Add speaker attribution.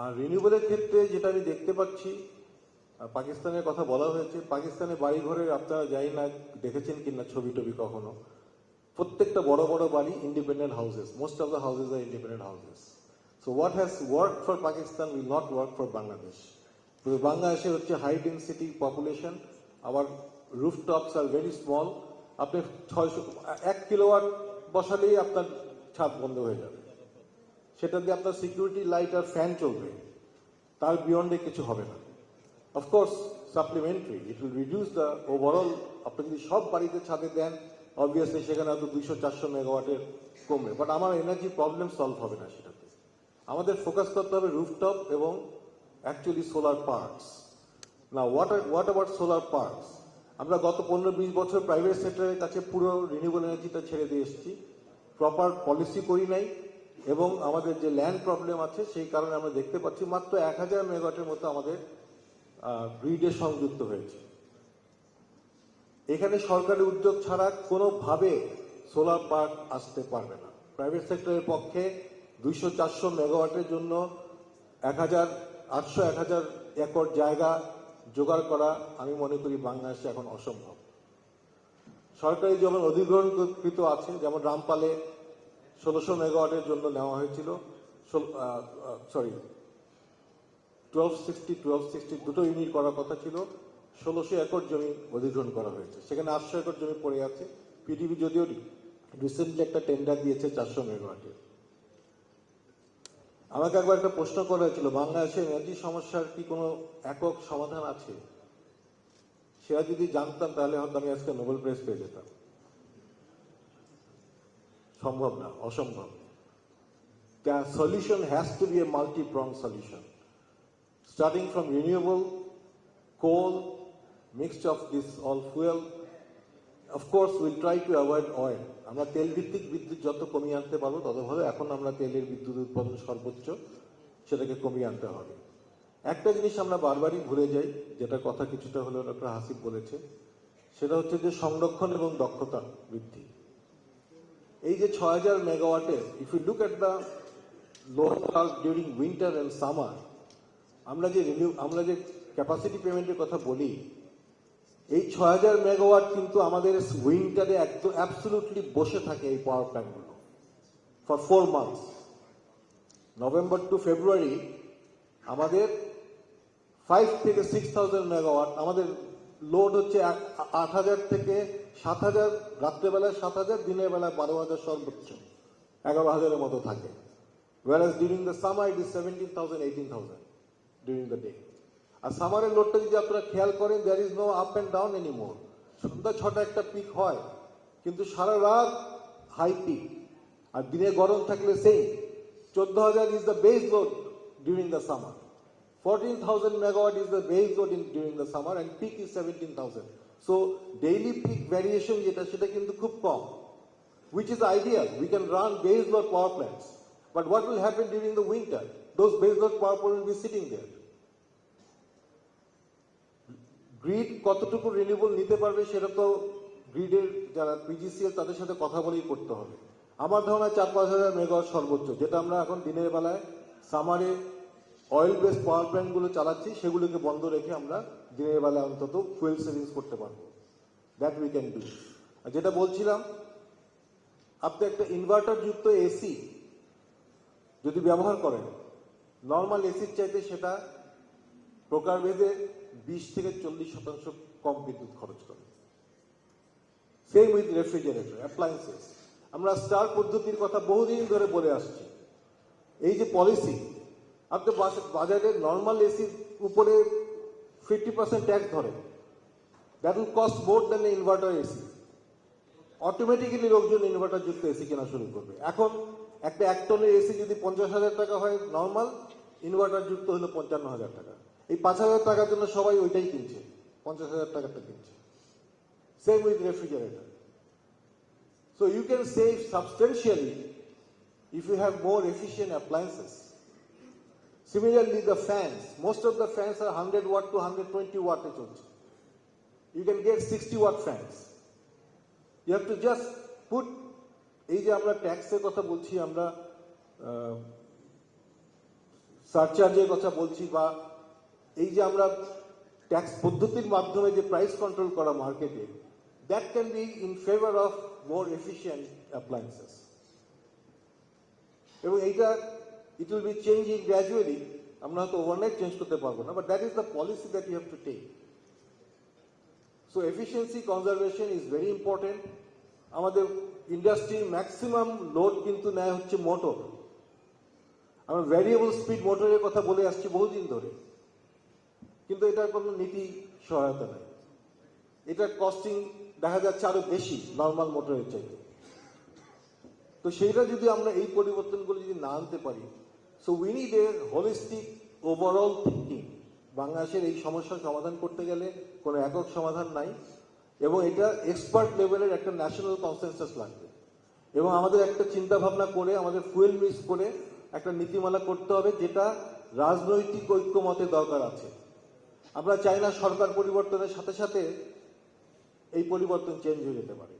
Speaker 1: আর রিনিউয়েবলের ক্ষেত্রে যেটা আমি দেখতে পাচ্ছি, পাকিস্তানের কথা বলা হয়েছে, পাকিস্তানে বাড়িঘরের আপনারা জানি না দেখেছেন কিনা ছবি টবি কখনো, প্রত্যেকটা বড় বড় বাড়ি independent houses, most of the houses are independent houses. So what has work for Pakistan will not work for Bangladesh. বাংলাদেশে হচ্ছে হাই ডেন্সিটি পপুলেশন, আবার রুফটপস আর ভেরি স্মল। আপনি 1 কিলোওয়াট বসালেই আপনার ছাদ বন্ধ হয়ে যাবে, সেটা দিয়ে আপনার সিকিউরিটি লাইট আর ফ্যান চলবে, তার বিয়ন্ডে কিছু হবে না। Of course supplementary, it will reduce the overall. আপনি যদি সব বাড়িতে ছাদে দেন, অবভিয়াসলি সেখানে হয়তো 200-400 মেগাওয়াটের কমবে, বাট আমার এনার্জি প্রবলেম সলভ হবে না সেটাতে। আমাদের ফোকাস করতে হবে রুফটপ এবং অ্যাকচুয়ালি সোলার পার্কস। না, হোয়াট অ্যাবাউট সোলার পার্কস? আমরা গত 15-20 বছর প্রাইভেট সেক্টরের কাছে পুরো রিনিউয়েবল এনার্জিটা ছেড়ে দিয়ে এসেছি, প্রপার পলিসি করি নাই, এবং আমাদের যে ল্যান্ড প্রবলেম আছে সেই কারণে আমরা দেখতে পাচ্ছি মাত্র 1000 মেগাওয়াটের মতো আমাদের গ্রিডে সংযুক্ত হয়েছে। এখানে সরকারি উদ্যোগ ছাড়া কোনোভাবে সোলার পার্ক আসতে পারবে না। প্রাইভেট সেক্টরের পক্ষে 200-400 মেগাওয়াটের জন্য 800-1000 একর জায়গা জোগাড় করা আমি মনে করি বাংলাদেশে এখন অসম্ভব। সরকারি যেমন অধিগ্রহণকৃত আছে, যেমন রামপালে 1600 মেগাওয়াটের জন্য নেওয়া হয়েছিল, 1260 দুটো ইউনিট করার কথা ছিল, 1600 একর জমি অধিগ্রহণ করা হয়েছে, সেখানে 800 একর জমি পড়ে আছে। পিডিবি যদিও রিসেন্টলি একটা টেন্ডার দিয়েছে 400 মেগাওয়াটের। আমাকে একবার একটা প্রশ্ন করা হয়েছিল, বাংলাদেশের এনার্জি সমস্যার কি কোনো একক সমাধান আছে? সেটা যদি জানতাম তাহলে হয়তো আমি আজকে নোবেল প্রাইজ পেয়ে যেতাম। সম্ভব না, অসম্ভব। The solution has to be a multi-pronged solution, starting from renewable, coal, mixture of this all fuel. Of course, we'll try to avoid oil. আমরা তেল ভিত্তিক বিদ্যুৎ যত কমিয়ে আনতে পারবো তত ভালো। এখন আমরা তেলের বিদ্যুৎ উৎপাদন সর্বোচ্চ, সেটাকে কমিয়ে আনতে হবে। একটা জিনিস আমরা বারবারই ভুলে যাই, যেটা কথা কিছুটা হলেও ডক্টর হাসিব বলেছে, সেটা হচ্ছে যে সংরক্ষণ এবং দক্ষতা বৃদ্ধি। এই যে 6000 মেগাওয়াটের, if you look at the load cast during winter and summer, আমরা যে ক্যাপাসিটি পেমেন্টের কথা বলি, এই 6000 মেগাওয়াট কিন্তু আমাদের উইন্টারে একদম অ্যাবসলুটলি বসে থাকে এই পাওয়ার প্ল্যান্টগুলো for 4 months. November to February আমাদের 5 থেকে 6000 মেগাওয়াট, আমাদের লোড হচ্ছে 8000 থেকে 7000, রাত্রেবেলায় 7000, দিনের বেলায় 12000 সর্বোচ্চ, 11000-এর মতো থাকে। Whereas during the summer it is 17,000, 18,000 during the day. আর সামারের লোডটা যদি আপনারা খেয়াল করেন, there is no up and down anymore. সন্ধ্যা 6টা একটা পিক হয়, কিন্তু সারা রাত হাই পিক, আর দিনে গরম থাকলে same. 14,000 is the base load during the summer. 14,000 megawatt is the base load during the summer, and peak is 17,000. So daily peak variation যেটা সেটা কিন্তু খুব কম, which is ideal. We can run base load power plants. But what will happen during the winter? Those base load power plants will be sitting there. Grid কতটুকু renewable নিতে পারবে সেটা তো গ্রিডের যারা পিজিসিএল তাদের সাথে কথা বলেই করতে হবে। আমার ধারণা 4-5 মেগাওয়াট সর্বোচ্চ, যেটা আমরা এখন দিনের বেলায় সামারে অয়েল বেস পাওয়ার প্ল্যান্টগুলো চালাচ্ছি, সেগুলোকে বন্ধ রেখে আমরা দিনের বেলায় অন্তত ফুয়েল সেভিংস করতে পারবো। That we can do. আর যেটা বলছিলাম, আপনি একটা ইনভার্টার যুক্ত এসি যদি ব্যবহার করেন, নর্মাল এসির চাইতে সেটা প্রকারভেদে 20 থেকে 40% কম বিদ্যুৎ খরচ করে। Same with refrigerator, appliances. আমরা স্টার পদ্ধতির কথা বহুদিন ধরে বলে আসছি। এই যে পলিসি, আপনি বাজারে নর্মাল এসির উপরে 50% ট্যাক্স ধরে, that will cost more than inverter AC. Automatically লোকজন ইনভার্টার যুক্ত এসি কেনা শুরু করবে। এখন একটা 1 টনের এসি যদি 50,000 টাকা হয় নর্মাল, ইনভার্টার যুক্ত হলো 55,000 টাকা। এই 5,000 টাকার জন্য সবাই ওইটাই কিনছে, 50,000 টাকাটা কিনছে। Same with refrigerator. So you can save substantially if you have more efficient appliances. Similarly, the fans, most of the fans are 100 watt to 120 watt এ চলছে। You can get 60 watt fans. You have to just put, এই যে আমরা ট্যাক্সের কথা বলছি, আমরা সারচার্জের কথা বলছি, বা এই যে আমরা ট্যাক্স পদ্ধতির মাধ্যমে যে প্রাইস কন্ট্রোল করা মার্কেটে, that can be in favour of more efficient appliances. এবং এইটা it will be changing gradually, আমরা হয়তো ওভারনাইট চেঞ্জ করতে পারবো না, but that is the policy that you have to take. So efficiency conservation is very important. আমাদের ইন্ডাস্ট্রির maximum load কিন্তু নেয় হচ্ছে মোটর। আমরা ভ্যারিয়েবল স্পিড মোটরের কথা বলে আসছি বহুদিন ধরে, কিন্তু এটার কোনো নীতি সহায়তা নেই। এটার কস্টিং দেখা যাচ্ছে আরো বেশি নর্মাল মোটরের চাইতে। তো সেইটা যদি আমরা এই পরিবর্তনগুলো যদি না আনতে পারি, so we need a holistic overall thinking. বাংলাদেশের এই সমস্যার সমাধান করতে গেলে কোনো একক সমাধান নাই, এবং এটা এক্সপার্ট লেভেলের একটা ন্যাশনাল কনসেনসাস লাগবে। এবং আমাদের একটা চিন্তা ভাবনা করে, আমাদের ফুয়েল মিক্স করে একটা নীতিমালা করতে হবে, যেটা রাজনৈতিক ঐক্যমতের দরকার আছে। আমরা চাই না সরকার পরিবর্তনের সাথে সাথে এই পরিবর্তন চেঞ্জ হয়ে যেতে পারে।